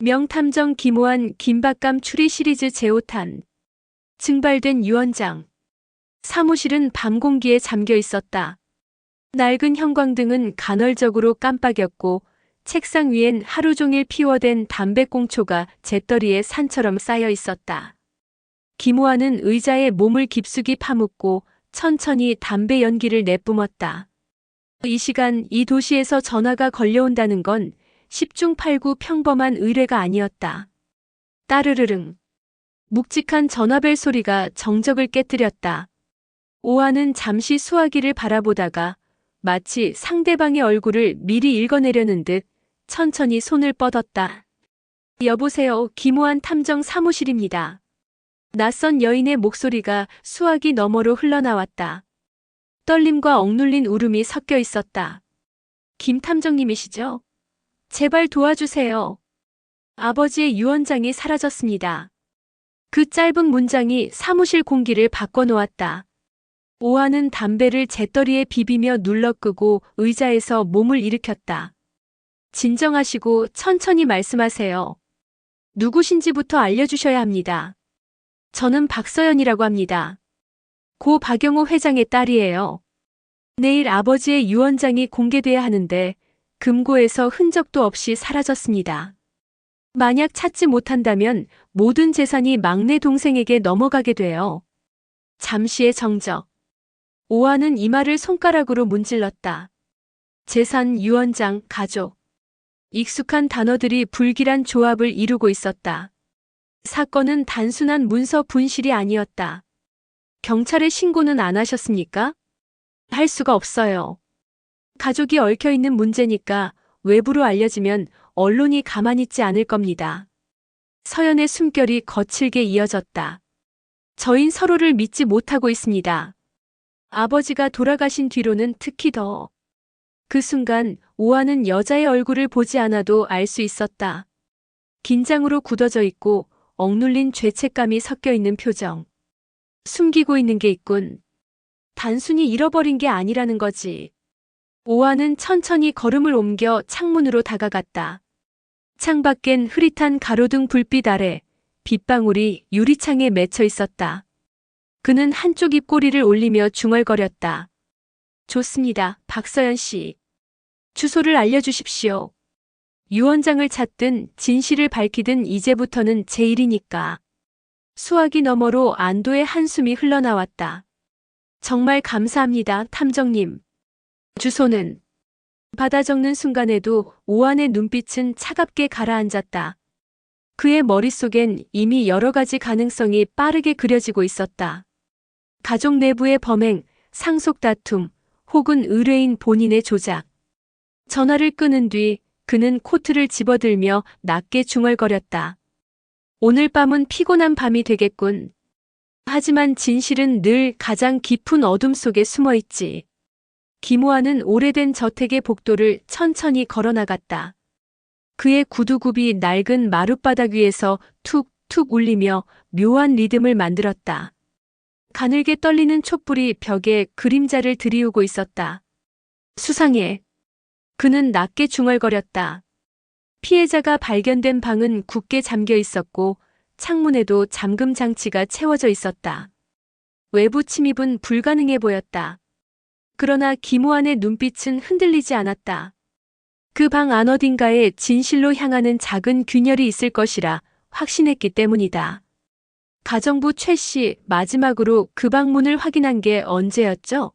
명탐정 김호한 긴박감 추리 시리즈 제5탄. 증발된 유언장. 사무실은 밤 공기에 잠겨 있었다. 낡은 형광등은 간헐적으로 깜빡였고 책상 위엔 하루 종일 피워댄 담배꽁초가 재떨이에 산처럼 쌓여 있었다. 김호한은 의자에 몸을 깊숙이 파묻고 천천히 담배 연기를 내뿜었다. 이 시간 이 도시에서 전화가 걸려온다는 건 10중 8구 평범한 의뢰가 아니었다. 따르르릉. 묵직한 전화벨 소리가 정적을 깨뜨렸다. 오한은 잠시 수화기를 바라보다가 마치 상대방의 얼굴을 미리 읽어내려는 듯 천천히 손을 뻗었다. 여보세요, 김호한 탐정 사무실입니다. 낯선 여인의 목소리가 수화기 너머로 흘러나왔다. 떨림과 억눌린 울음이 섞여 있었다. 김 탐정님이시죠? 제발 도와주세요. 아버지의 유언장이 사라졌습니다. 그 짧은 문장이 사무실 공기를 바꿔놓았다. 오한은 담배를 재떨이에 비비며 눌러 끄고 의자에서 몸을 일으켰다. 진정하시고 천천히 말씀하세요. 누구신지부터 알려주셔야 합니다. 저는 박서연이라고 합니다. 고 박영호 회장의 딸이에요. 내일 아버지의 유언장이 공개돼야 하는데 금고에서 흔적도 없이 사라졌습니다. 만약 찾지 못한다면 모든 재산이 막내 동생에게 넘어가게 돼요. 잠시의 정적. 오한은 이마를 손가락으로 문질렀다. 재산, 유언장, 가족. 익숙한 단어들이 불길한 조합을 이루고 있었다. 사건은 단순한 문서 분실이 아니었다. 경찰에 신고는 안 하셨습니까? 할 수가 없어요. 가족이 얽혀있는 문제니까 외부로 알려지면 언론이 가만히 있지 않을 겁니다. 서연의 숨결이 거칠게 이어졌다. 저흰 서로를 믿지 못하고 있습니다. 아버지가 돌아가신 뒤로는 특히 더. 그 순간 오한은 여자의 얼굴을 보지 않아도 알 수 있었다. 긴장으로 굳어져 있고 억눌린 죄책감이 섞여 있는 표정. 숨기고 있는 게 있군. 단순히 잃어버린 게 아니라는 거지. 오한은 천천히 걸음을 옮겨 창문으로 다가갔다. 창밖엔 흐릿한 가로등 불빛 아래 빗방울이 유리창에 맺혀 있었다. 그는 한쪽 입꼬리를 올리며 중얼거렸다. 좋습니다, 박서연 씨. 주소를 알려주십시오. 유언장을 찾든 진실을 밝히든 이제부터는 제 일이니까. 수화기 너머로 안도의 한숨이 흘러나왔다. 정말 감사합니다, 탐정님. 주소는. 받아 적는 순간에도 오한의 눈빛은 차갑게 가라앉았다. 그의 머릿속엔 이미 여러 가지 가능성이 빠르게 그려지고 있었다. 가족 내부의 범행, 상속 다툼, 혹은 의뢰인 본인의 조작. 전화를 끊은 뒤 그는 코트를 집어들며 낮게 중얼거렸다. 오늘 밤은 피곤한 밤이 되겠군. 하지만 진실은 늘 가장 깊은 어둠 속에 숨어 있지. 김호한은 오래된 저택의 복도를 천천히 걸어나갔다. 그의 구두굽이 낡은 마룻바닥 위에서 툭툭 울리며 묘한 리듬을 만들었다. 가늘게 떨리는 촛불이 벽에 그림자를 들이우고 있었다. 수상해. 그는 낮게 중얼거렸다. 피해자가 발견된 방은 굳게 잠겨 있었고 창문에도 잠금 장치가 채워져 있었다. 외부 침입은 불가능해 보였다. 그러나 김호한의 눈빛은 흔들리지 않았다. 그 방 안 어딘가에 진실로 향하는 작은 균열이 있을 것이라 확신했기 때문이다. 가정부 최 씨, 마지막으로 그 방 문을 확인한 게 언제였죠?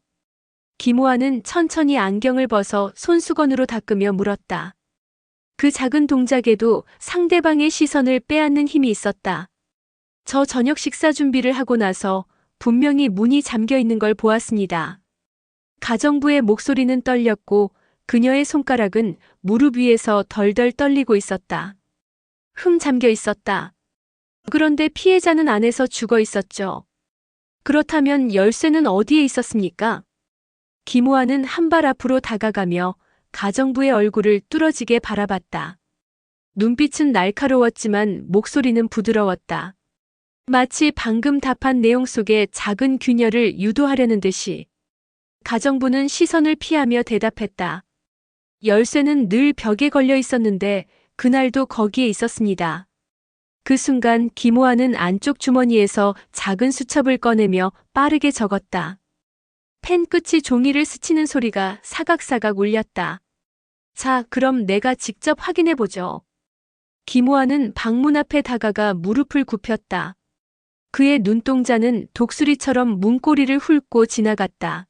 김호한은 천천히 안경을 벗어 손수건으로 닦으며 물었다. 그 작은 동작에도 상대방의 시선을 빼앗는 힘이 있었다. 저 저녁 식사 준비를 하고 나서 분명히 문이 잠겨 있는 걸 보았습니다. 가정부의 목소리는 떨렸고 그녀의 손가락은 무릎 위에서 덜덜 떨리고 있었다. 잠겨 있었다. 그런데 피해자는 안에서 죽어 있었죠. 그렇다면 열쇠는 어디에 있었습니까? 김호한은 한 발 앞으로 다가가며 가정부의 얼굴을 뚫어지게 바라봤다. 눈빛은 날카로웠지만 목소리는 부드러웠다. 마치 방금 답한 내용 속에 작은 균열을 유도하려는 듯이. 가정부는 시선을 피하며 대답했다. 열쇠는 늘 벽에 걸려 있었는데 그날도 거기에 있었습니다. 그 순간 김호환은 안쪽 주머니에서 작은 수첩을 꺼내며 빠르게 적었다. 펜 끝이 종이를 스치는 소리가 사각사각 울렸다. 자, 그럼 내가 직접 확인해보죠. 김호환은 방문 앞에 다가가 무릎을 굽혔다. 그의 눈동자는 독수리처럼 문고리를 훑고 지나갔다.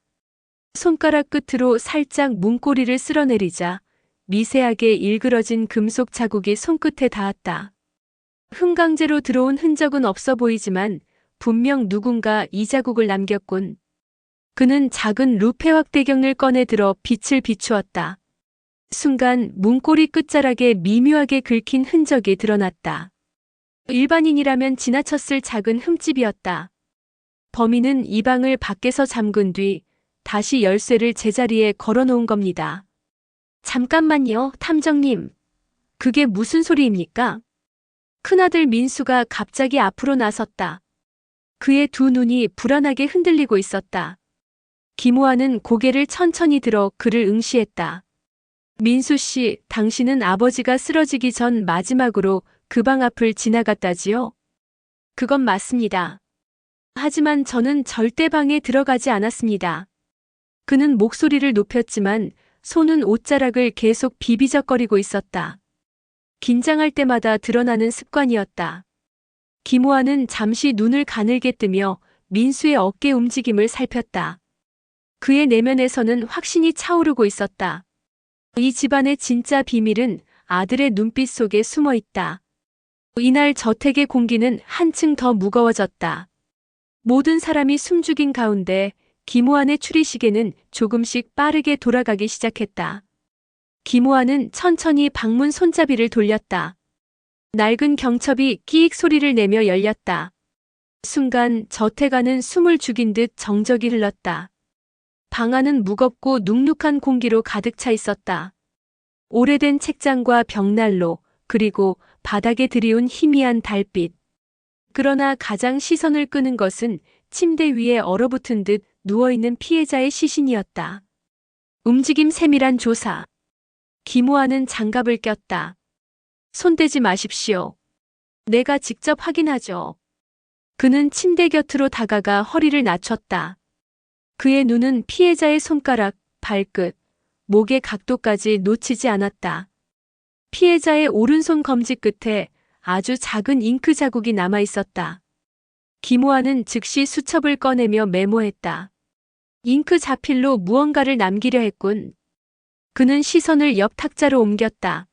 손가락 끝으로 살짝 문고리를 쓸어내리자 미세하게 일그러진 금속 자국이 손끝에 닿았다. 흥강제로 들어온 흔적은 없어 보이지만 분명 누군가 이 자국을 남겼군. 그는 작은 루페 확대경을 꺼내 들어 빛을 비추었다. 순간 문고리 끝자락에 미묘하게 긁힌 흔적이 드러났다. 일반인이라면 지나쳤을 작은 흠집이었다. 범인은 이 방을 밖에서 잠근 뒤 다시 열쇠를 제자리에 걸어놓은 겁니다. 잠깐만요, 탐정님. 그게 무슨 소리입니까? 큰아들 민수가 갑자기 앞으로 나섰다. 그의 두 눈이 불안하게 흔들리고 있었다. 김호환은 고개를 천천히 들어 그를 응시했다. 민수 씨, 당신은 아버지가 쓰러지기 전 마지막으로 그 방 앞을 지나갔다지요? 그건 맞습니다. 하지만 저는 절대 방에 들어가지 않았습니다. 그는 목소리를 높였지만 손은 옷자락을 계속 비비적거리고 있었다. 긴장할 때마다 드러나는 습관이었다. 김호환은 잠시 눈을 가늘게 뜨며 민수의 어깨 움직임을 살폈다. 그의 내면에서는 확신이 차오르고 있었다. 이 집안의 진짜 비밀은 아들의 눈빛 속에 숨어 있다. 이날 저택의 공기는 한층 더 무거워졌다. 모든 사람이 숨죽인 가운데 김호환의 추리시계는 조금씩 빠르게 돌아가기 시작했다. 김호환은 천천히 방문 손잡이를 돌렸다. 낡은 경첩이 끼익 소리를 내며 열렸다. 순간 저택 안은 숨을 죽인 듯 정적이 흘렀다. 방 안은 무겁고 눅눅한 공기로 가득 차 있었다. 오래된 책장과 벽난로, 그리고 바닥에 드리운 희미한 달빛. 그러나 가장 시선을 끄는 것은 침대 위에 얼어붙은 듯 누워있는 피해자의 시신이었다. 움직임 세밀한 조사. 김호환은 장갑을 꼈다. 손대지 마십시오. 내가 직접 확인하죠. 그는 침대 곁으로 다가가 허리를 낮췄다. 그의 눈은 피해자의 손가락, 발끝, 목의 각도까지 놓치지 않았다. 피해자의 오른손 검지 끝에 아주 작은 잉크 자국이 남아 있었다. 김호환은 즉시 수첩을 꺼내며 메모했다. 잉크 자필로 무언가를 남기려 했군. 그는 시선을 옆 탁자로 옮겼다.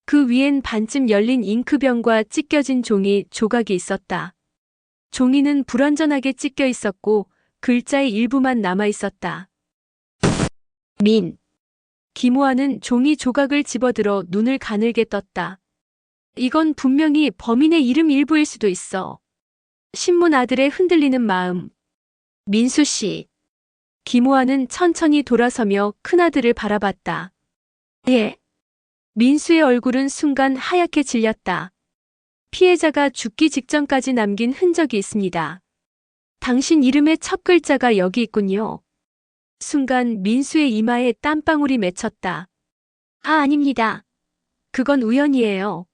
그 위엔 반쯤 열린 잉크병과 찢겨진 종이 조각이 있었다. 종이는 불완전하게 찢겨 있었고 글자의 일부만 남아 있었다. 민. 김호환은 종이 조각을 집어들어 눈을 가늘게 떴다. 이건 분명히 범인의 이름 일부일 수도 있어. 신문 아들의 흔들리는 마음. 민수 씨. 김호환은 천천히 돌아서며 큰아들을 바라봤다. 예. 민수의 얼굴은 순간 하얗게 질렸다. 피해자가 죽기 직전까지 남긴 흔적이 있습니다. 당신 이름의 첫 글자가 여기 있군요. 순간 민수의 이마에 땀방울이 맺혔다. 아닙니다. 그건 우연이에요.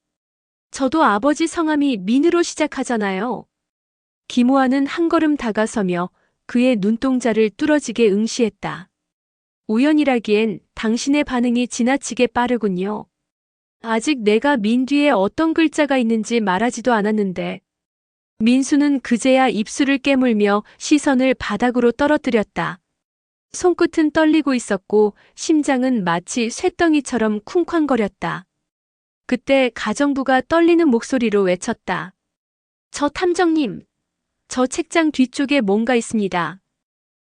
저도 아버지 성함이 민으로 시작하잖아요. 김호환은 한 걸음 다가서며 그의 눈동자를 뚫어지게 응시했다. 우연이라기엔 당신의 반응이 지나치게 빠르군요. 아직 내가 민 뒤에 어떤 글자가 있는지 말하지도 않았는데. 민수는 그제야 입술을 깨물며 시선을 바닥으로 떨어뜨렸다. 손끝은 떨리고 있었고 심장은 마치 쇳덩이처럼 쿵쾅거렸다. 그때 가정부가 떨리는 목소리로 외쳤다. 저 탐정님, 저 책장 뒤쪽에 뭔가 있습니다.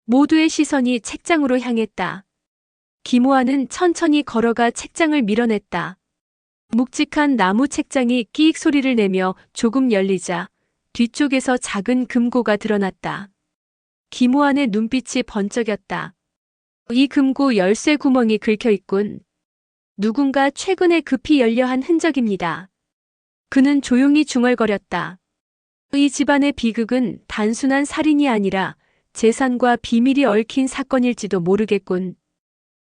모두의 시선이 책장으로 향했다. 김호환은 천천히 걸어가 책장을 밀어냈다. 묵직한 나무 책장이 끼익 소리를 내며 조금 열리자 뒤쪽에서 작은 금고가 드러났다. 김호환의 눈빛이 번쩍였다. 이 금고 열쇠 구멍이 긁혀 있군. 누군가 최근에 급히 열려 한 흔적입니다. 그는 조용히 중얼거렸다. 이 집안의 비극은 단순한 살인이 아니라 재산과 비밀이 얽힌 사건일지도 모르겠군.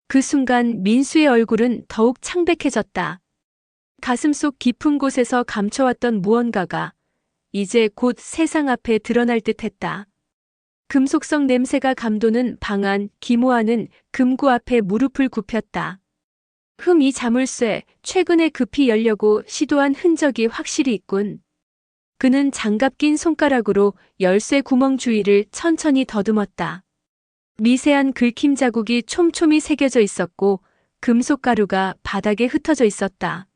그 순간 민수의 얼굴은 더욱 창백해졌다. 가슴속 깊은 곳에서 감춰왔던 무언가가 이제 곧 세상 앞에 드러날 듯했다. 금속성 냄새가 감도는 방 안 김호환은 금고 앞에 무릎을 굽혔다. 이 자물쇠 최근에 급히 열려고 시도한 흔적이 확실히 있군. 그는 장갑 낀 손가락으로 열쇠 구멍 주위를 천천히 더듬었다. 미세한 긁힘 자국이 촘촘히 새겨져 있었고 금속 가루가 바닥에 흩어져 있었다.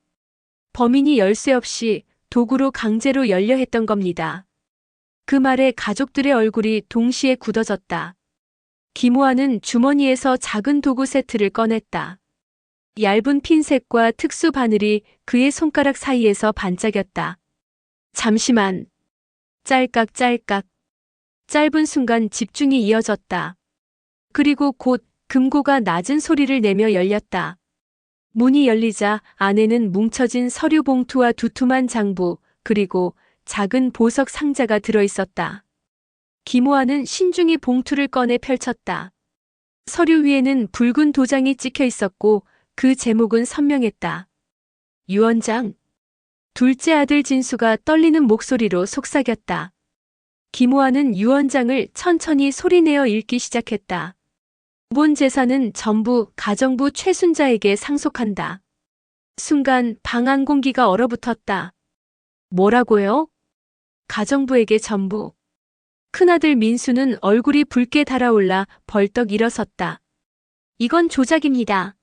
범인이 열쇠 없이 도구로 강제로 열려 했던 겁니다. 그 말에 가족들의 얼굴이 동시에 굳어졌다. 김호환은 주머니에서 작은 도구 세트를 꺼냈다. 얇은 핀셋과 특수 바늘이 그의 손가락 사이에서 반짝였다. 잠시만. 짤깍짤깍. 짧은 순간 집중이 이어졌다. 그리고 곧 금고가 낮은 소리를 내며 열렸다. 문이 열리자 안에는 뭉쳐진 서류 봉투와 두툼한 장부, 그리고 작은 보석 상자가 들어있었다. 김호환은 신중히 봉투를 꺼내 펼쳤다. 서류 위에는 붉은 도장이 찍혀 있었고 그 제목은 선명했다. 유언장. 둘째 아들 진수가 떨리는 목소리로 속삭였다. 김호환은 유언장을 천천히 소리내어 읽기 시작했다. 본 재산은 전부 가정부 최순자에게 상속한다. 순간 방 안 공기가 얼어붙었다. 뭐라고요? 가정부에게 전부. 큰아들 민수는 얼굴이 붉게 달아올라 벌떡 일어섰다. 이건 조작입니다.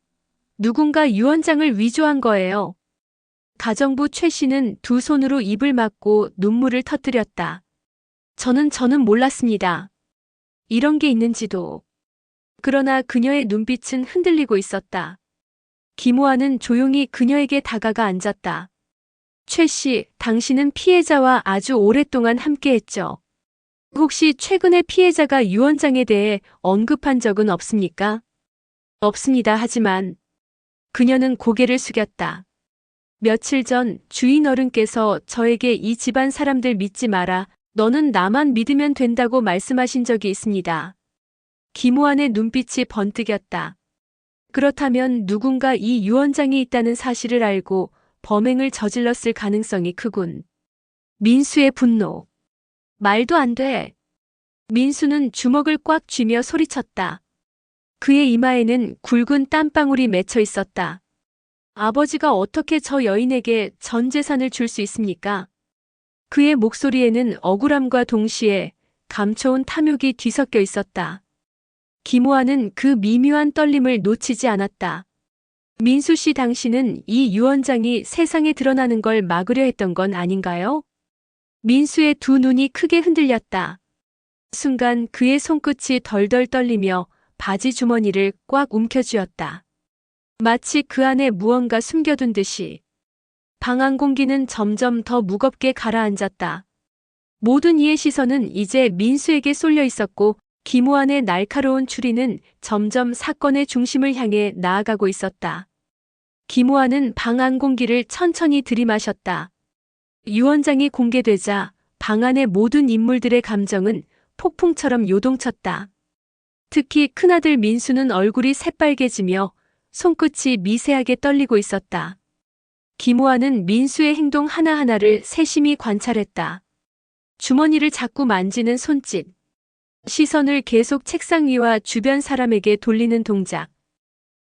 누군가 유언장을 위조한 거예요. 가정부 최 씨는 두 손으로 입을 막고 눈물을 터뜨렸다. 저는 몰랐습니다. 이런 게 있는지도. 그러나 그녀의 눈빛은 흔들리고 있었다. 김호환은 조용히 그녀에게 다가가 앉았다. 최 씨, 당신은 피해자와 아주 오랫동안 함께했죠. 혹시 최근에 피해자가 유언장에 대해 언급한 적은 없습니까? 없습니다. 하지만 그녀는 고개를 숙였다. 며칠 전 주인 어른께서 저에게 이 집안 사람들 믿지 마라. 너는 나만 믿으면 된다고 말씀하신 적이 있습니다. 김호환의 눈빛이 번뜩였다. 그렇다면 누군가 이 유언장이 있다는 사실을 알고 범행을 저질렀을 가능성이 크군. 민수의 분노. 말도 안 돼. 민수는 주먹을 꽉 쥐며 소리쳤다. 그의 이마에는 굵은 땀방울이 맺혀 있었다. 아버지가 어떻게 저 여인에게 전 재산을 줄 수 있습니까? 그의 목소리에는 억울함과 동시에 감춰온 탐욕이 뒤섞여 있었다. 김호환은 그 미묘한 떨림을 놓치지 않았다. 민수 씨, 당신은 이 유언장이 세상에 드러나는 걸 막으려 했던 건 아닌가요? 민수의 두 눈이 크게 흔들렸다. 순간 그의 손끝이 덜덜 떨리며 바지 주머니를 꽉 움켜쥐었다. 마치 그 안에 무언가 숨겨둔 듯이. 방 안 공기는 점점 더 무겁게 가라앉았다. 모든 이의 시선은 이제 민수에게 쏠려 있었고 김호환의 날카로운 추리는 점점 사건의 중심을 향해 나아가고 있었다. 김호환은 방 안 공기를 천천히 들이마셨다. 유언장이 공개되자 방 안의 모든 인물들의 감정은 폭풍처럼 요동쳤다. 특히 큰아들 민수는 얼굴이 새빨개지며 손끝이 미세하게 떨리고 있었다. 김호환은 민수의 행동 하나하나를 세심히 관찰했다. 주머니를 자꾸 만지는 손짓, 시선을 계속 책상 위와 주변 사람에게 돌리는 동작,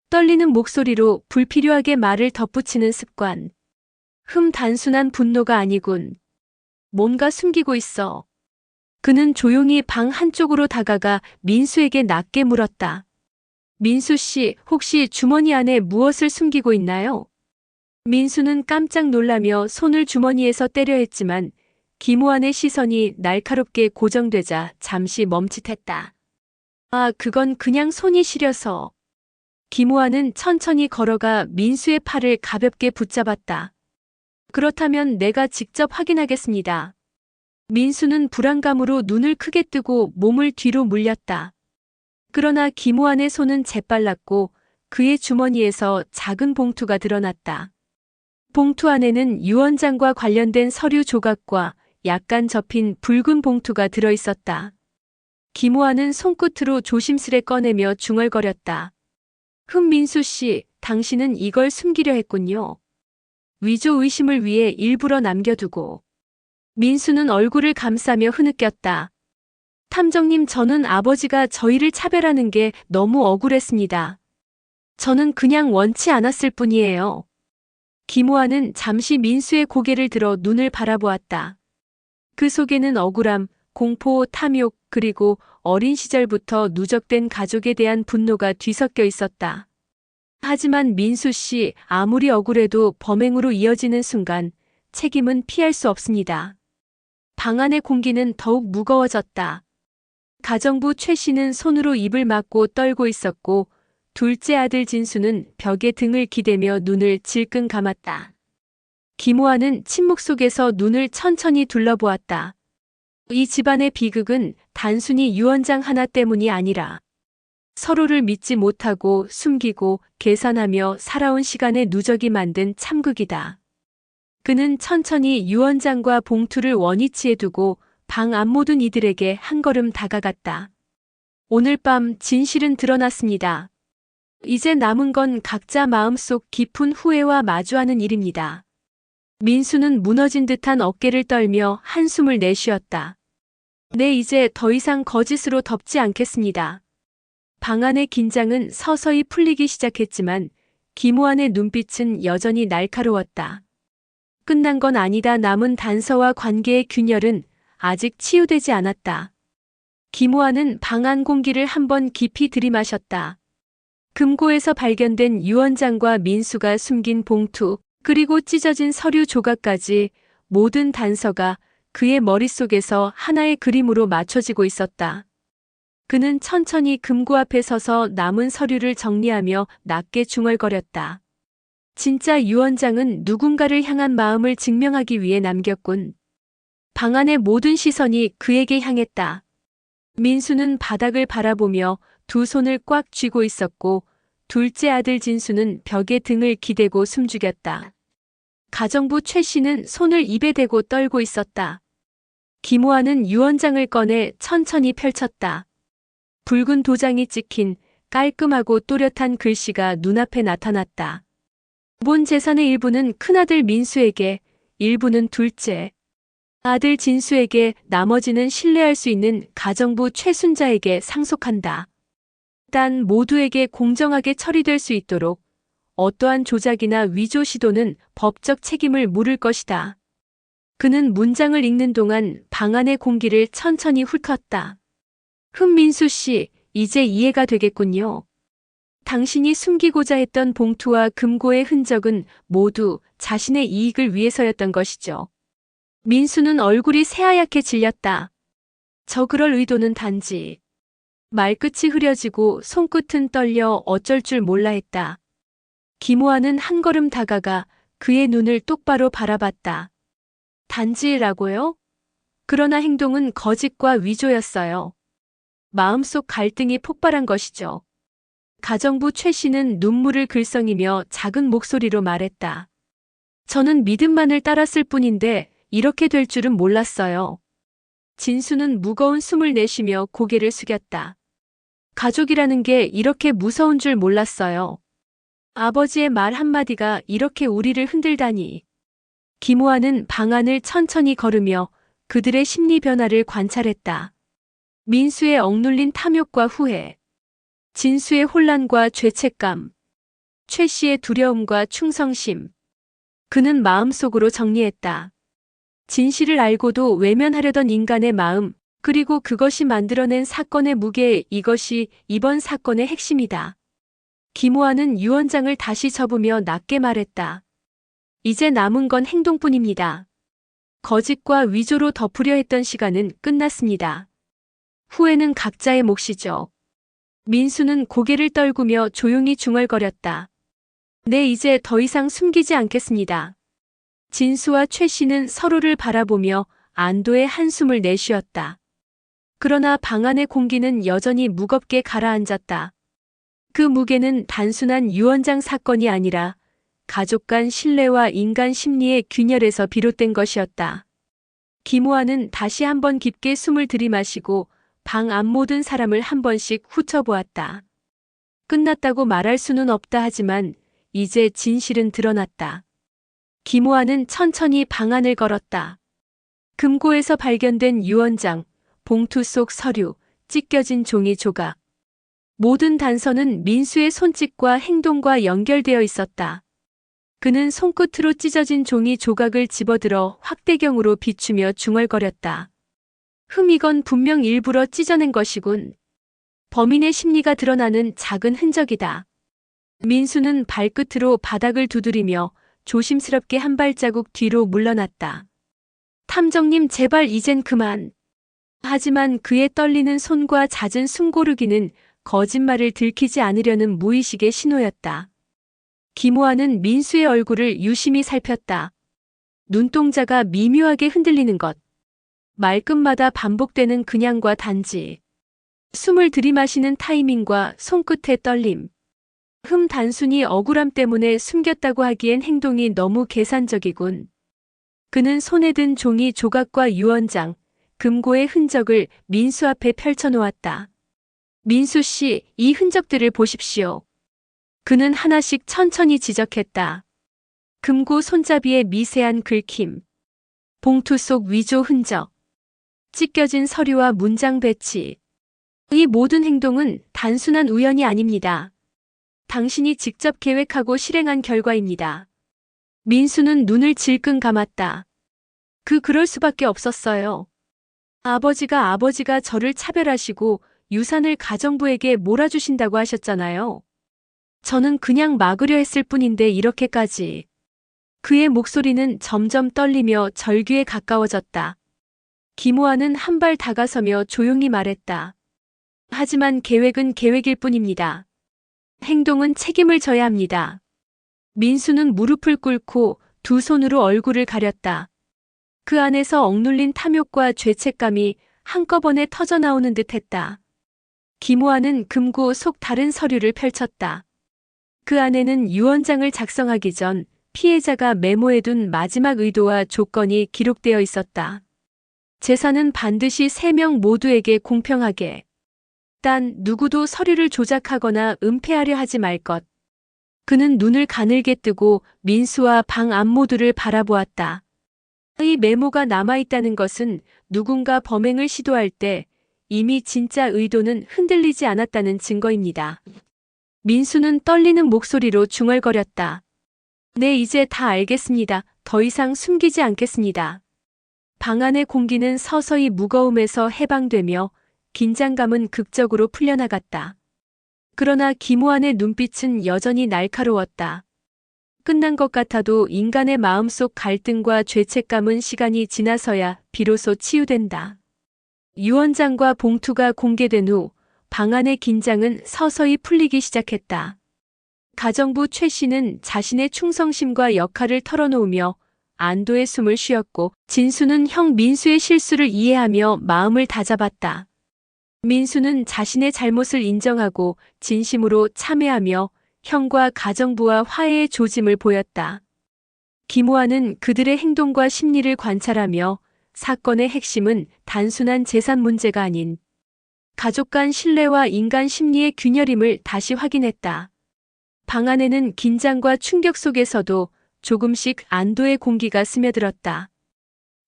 떨리는 목소리로 불필요하게 말을 덧붙이는 습관. 단순한 분노가 아니군. 뭔가 숨기고 있어. 그는 조용히 방 한쪽으로 다가가 민수에게 낮게 물었다. 민수 씨, 혹시 주머니 안에 무엇을 숨기고 있나요? 민수는 깜짝 놀라며 손을 주머니에서 떼려 했지만 김호환의 시선이 날카롭게 고정되자 잠시 멈칫했다. 아, 그건 그냥 손이 시려서. 김호환은 천천히 걸어가 민수의 팔을 가볍게 붙잡았다. 그렇다면 내가 직접 확인하겠습니다. 민수는 불안감으로 눈을 크게 뜨고 몸을 뒤로 물렸다. 그러나 김호환의 손은 재빨랐고 그의 주머니에서 작은 봉투가 드러났다. 봉투 안에는 유언장과 관련된 서류 조각과 약간 접힌 붉은 봉투가 들어있었다. 김호환은 손끝으로 조심스레 꺼내며 중얼거렸다. 민수 씨, 당신은 이걸 숨기려 했군요. 위조 의심을 위해 일부러 남겨두고. 민수는 얼굴을 감싸며 흐느꼈다. 탐정님, 저는 아버지가 저희를 차별하는 게 너무 억울했습니다. 저는 그냥 원치 않았을 뿐이에요. 김호아는 잠시 민수의 고개를 들어 눈을 바라보았다. 그 속에는 억울함, 공포, 탐욕, 그리고 어린 시절부터 누적된 가족에 대한 분노가 뒤섞여 있었다. 하지만 민수 씨, 아무리 억울해도 범행으로 이어지는 순간 책임은 피할 수 없습니다. 방 안의 공기는 더욱 무거워졌다. 가정부 최 씨는 손으로 입을 막고 떨고 있었고, 둘째 아들 진수는 벽에 등을 기대며 눈을 질끈 감았다. 김호아는 침묵 속에서 눈을 천천히 둘러보았다. 이 집안의 비극은 단순히 유언장 하나 때문이 아니라 서로를 믿지 못하고 숨기고 계산하며 살아온 시간의 누적이 만든 참극이다. 그는 천천히 유언장과 봉투를 원위치에 두고 방 안 모든 이들에게 한 걸음 다가갔다. 오늘 밤 진실은 드러났습니다. 이제 남은 건 각자 마음속 깊은 후회와 마주하는 일입니다. 민수는 무너진 듯한 어깨를 떨며 한숨을 내쉬었다. 네, 이제 더 이상 거짓으로 덮지 않겠습니다. 방 안의 긴장은 서서히 풀리기 시작했지만 김호안의 눈빛은 여전히 날카로웠다. 끝난 건 아니다. 남은 단서와 관계의 균열은 아직 치유되지 않았다. 김호안은 방 안 공기를 한번 깊이 들이마셨다. 금고에서 발견된 유언장과 민수가 숨긴 봉투, 그리고 찢어진 서류 조각까지 모든 단서가 그의 머릿속에서 하나의 그림으로 맞춰지고 있었다. 그는 천천히 금고 앞에 서서 남은 서류를 정리하며 낮게 중얼거렸다. 진짜 유언장은 누군가를 향한 마음을 증명하기 위해 남겼군. 방 안의 모든 시선이 그에게 향했다. 민수는 바닥을 바라보며 두 손을 꽉 쥐고 있었고, 둘째 아들 진수는 벽에 등을 기대고 숨죽였다. 가정부 최 씨는 손을 입에 대고 떨고 있었다. 김호아는 유언장을 꺼내 천천히 펼쳤다. 붉은 도장이 찍힌 깔끔하고 또렷한 글씨가 눈앞에 나타났다. 본 재산의 일부는 큰아들 민수에게, 일부는 둘째 아들 진수에게, 나머지는 신뢰할 수 있는 가정부 최순자에게 상속한다. 단 모두에게 공정하게 처리될 수 있도록 어떠한 조작이나 위조 시도는 법적 책임을 물을 것이다. 그는 문장을 읽는 동안 방 안의 공기를 천천히 훑었다. 민수 씨, 이제 이해가 되겠군요. 당신이 숨기고자 했던 봉투와 금고의 흔적은 모두 자신의 이익을 위해서였던 것이죠. 민수는 얼굴이 새하얗게 질렸다. 저 그럴 의도는 단지. 말끝이 흐려지고 손끝은 떨려 어쩔 줄 몰라 했다. 김호아는 한 걸음 다가가 그의 눈을 똑바로 바라봤다. 단지라고요? 그러나 행동은 거짓과 위조였어요. 마음속 갈등이 폭발한 것이죠. 가정부 최 씨는 눈물을 글썽이며 작은 목소리로 말했다. 저는 믿음만을 따랐을 뿐인데 이렇게 될 줄은 몰랐어요. 진수는 무거운 숨을 내쉬며 고개를 숙였다. 가족이라는 게 이렇게 무서운 줄 몰랐어요. 아버지의 말 한마디가 이렇게 우리를 흔들다니. 김호아는 방 안을 천천히 걸으며 그들의 심리 변화를 관찰했다. 민수의 억눌린 탐욕과 후회, 진수의 혼란과 죄책감, 최 씨의 두려움과 충성심. 그는 마음속으로 정리했다. 진실을 알고도 외면하려던 인간의 마음, 그리고 그것이 만들어낸 사건의 무게, 이것이 이번 사건의 핵심이다. 김호아는 유언장을 다시 접으며 낮게 말했다. 이제 남은 건 행동뿐입니다. 거짓과 위조로 덮으려 했던 시간은 끝났습니다. 후회는 각자의 몫이죠. 민수는 고개를 떨구며 조용히 중얼거렸다. 네, 이제 더 이상 숨기지 않겠습니다. 진수와 최 씨는 서로를 바라보며 안도의 한숨을 내쉬었다. 그러나 방 안의 공기는 여전히 무겁게 가라앉았다. 그 무게는 단순한 유언장 사건이 아니라 가족 간 신뢰와 인간 심리의 균열에서 비롯된 것이었다. 김호아는 다시 한번 깊게 숨을 들이마시고 방 안 모든 사람을 한 번씩 훑어보았다. 끝났다고 말할 수는 없다 하지만 이제 진실은 드러났다. 김호환은 천천히 방안을 걸었다. 금고에서 발견된 유언장, 봉투 속 서류, 찢겨진 종이 조각. 모든 단서는 민수의 손짓과 행동과 연결되어 있었다. 그는 손끝으로 찢어진 종이 조각을 집어들어 확대경으로 비추며 중얼거렸다. 이건 분명 일부러 찢어낸 것이군. 범인의 심리가 드러나는 작은 흔적이다. 민수는 발끝으로 바닥을 두드리며 조심스럽게 한 발자국 뒤로 물러났다. 탐정님, 제발 이젠 그만. 하지만 그의 떨리는 손과 잦은 숨고르기는 거짓말을 들키지 않으려는 무의식의 신호였다. 김호환은 민수의 얼굴을 유심히 살폈다. 눈동자가 미묘하게 흔들리는 것. 말끝마다 반복되는 그냥과 단지. 숨을 들이마시는 타이밍과 손끝의 떨림. 단순히 억울함 때문에 숨겼다고 하기엔 행동이 너무 계산적이군. 그는 손에 든 종이 조각과 유언장, 금고의 흔적을 민수 앞에 펼쳐놓았다. 민수 씨, 이 흔적들을 보십시오. 그는 하나씩 천천히 지적했다. 금고 손잡이의 미세한 긁힘, 봉투 속 위조 흔적, 찢겨진 서류와 문장 배치. 이 모든 행동은 단순한 우연이 아닙니다. 당신이 직접 계획하고 실행한 결과입니다. 민수는 눈을 질끈 감았다. 그럴 수밖에 없었어요. 아버지가 저를 차별하시고 유산을 가정부에게 몰아주신다고 하셨잖아요. 저는 그냥 막으려 했을 뿐인데 이렇게까지. 그의 목소리는 점점 떨리며 절규에 가까워졌다. 김호환은 한 발 다가서며 조용히 말했다. 하지만 계획은 계획일 뿐입니다. 행동은 책임을 져야 합니다. 민수는 무릎을 꿇고 두 손으로 얼굴을 가렸다. 그 안에서 억눌린 탐욕과 죄책감이 한꺼번에 터져나오는 듯했다. 김호환은 금고 속 다른 서류를 펼쳤다. 그 안에는 유언장을 작성하기 전 피해자가 메모해둔 마지막 의도와 조건이 기록되어 있었다. 재산은 반드시 3명 모두에게 공평하게. 단 누구도 서류를 조작하거나 은폐하려 하지 말 것. 그는 눈을 가늘게 뜨고 민수와 방 안 모두를 바라보았다. 이 메모가 남아있다는 것은 누군가 범행을 시도할 때 이미 진짜 의도는 흔들리지 않았다는 증거입니다. 민수는 떨리는 목소리로 중얼거렸다. 네, 이제 다 알겠습니다. 더 이상 숨기지 않겠습니다. 방 안의 공기는 서서히 무거움에서 해방되며 긴장감은 극적으로 풀려나갔다. 그러나 김호환의 눈빛은 여전히 날카로웠다. 끝난 것 같아도 인간의 마음속 갈등과 죄책감은 시간이 지나서야 비로소 치유된다. 유언장과 봉투가 공개된 후 방 안의 긴장은 서서히 풀리기 시작했다. 가정부 최 씨는 자신의 충성심과 역할을 털어놓으며 안도의 숨을 쉬었고, 진수는 형 민수의 실수를 이해하며 마음을 다잡았다. 민수는 자신의 잘못을 인정하고 진심으로 참회하며 형과 가정부와 화해의 조짐을 보였다. 김호환은 그들의 행동과 심리를 관찰하며 사건의 핵심은 단순한 재산 문제가 아닌 가족 간 신뢰와 인간 심리의 균열임을 다시 확인했다. 방 안에는 긴장과 충격 속에서도 조금씩 안도의 공기가 스며들었다.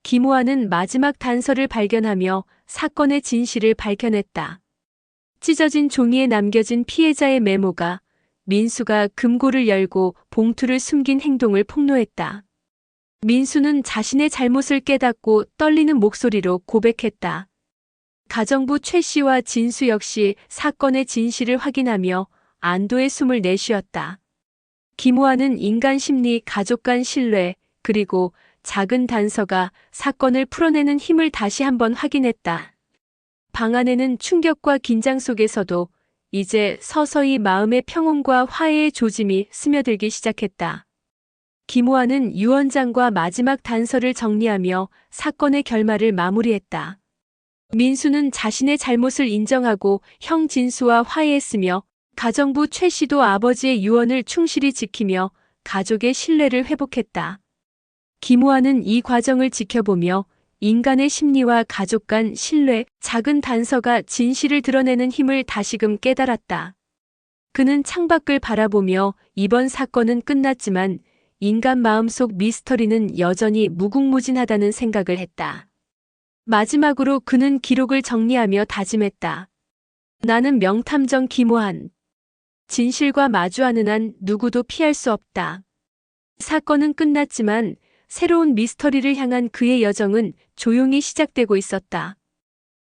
김호환은 마지막 단서를 발견하며 사건의 진실을 밝혀냈다. 찢어진 종이에 남겨진 피해자의 메모가 민수가 금고를 열고 봉투를 숨긴 행동을 폭로했다. 민수는 자신의 잘못을 깨닫고 떨리는 목소리로 고백했다. 가정부 최 씨와 진수 역시 사건의 진실을 확인하며 안도의 숨을 내쉬었다. 김호환은 인간 심리, 가족 간 신뢰, 그리고 작은 단서가 사건을 풀어내는 힘을 다시 한번 확인했다. 방 안에는 충격과 긴장 속에서도 이제 서서히 마음의 평온과 화해의 조짐이 스며들기 시작했다. 김호환은 유언장과 마지막 단서를 정리하며 사건의 결말을 마무리했다. 민수는 자신의 잘못을 인정하고 형 진수와 화해했으며, 가정부 최 씨도 아버지의 유언을 충실히 지키며 가족의 신뢰를 회복했다. 김호환은 이 과정을 지켜보며 인간의 심리와 가족 간 신뢰, 작은 단서가 진실을 드러내는 힘을 다시금 깨달았다. 그는 창밖을 바라보며 이번 사건은 끝났지만 인간 마음속 미스터리는 여전히 무궁무진하다는 생각을 했다. 마지막으로 그는 기록을 정리하며 다짐했다. 나는 명탐정 김호한. 진실과 마주하는 한 누구도 피할 수 없다. 사건은 끝났지만 새로운 미스터리를 향한 그의 여정은 조용히 시작되고 있었다.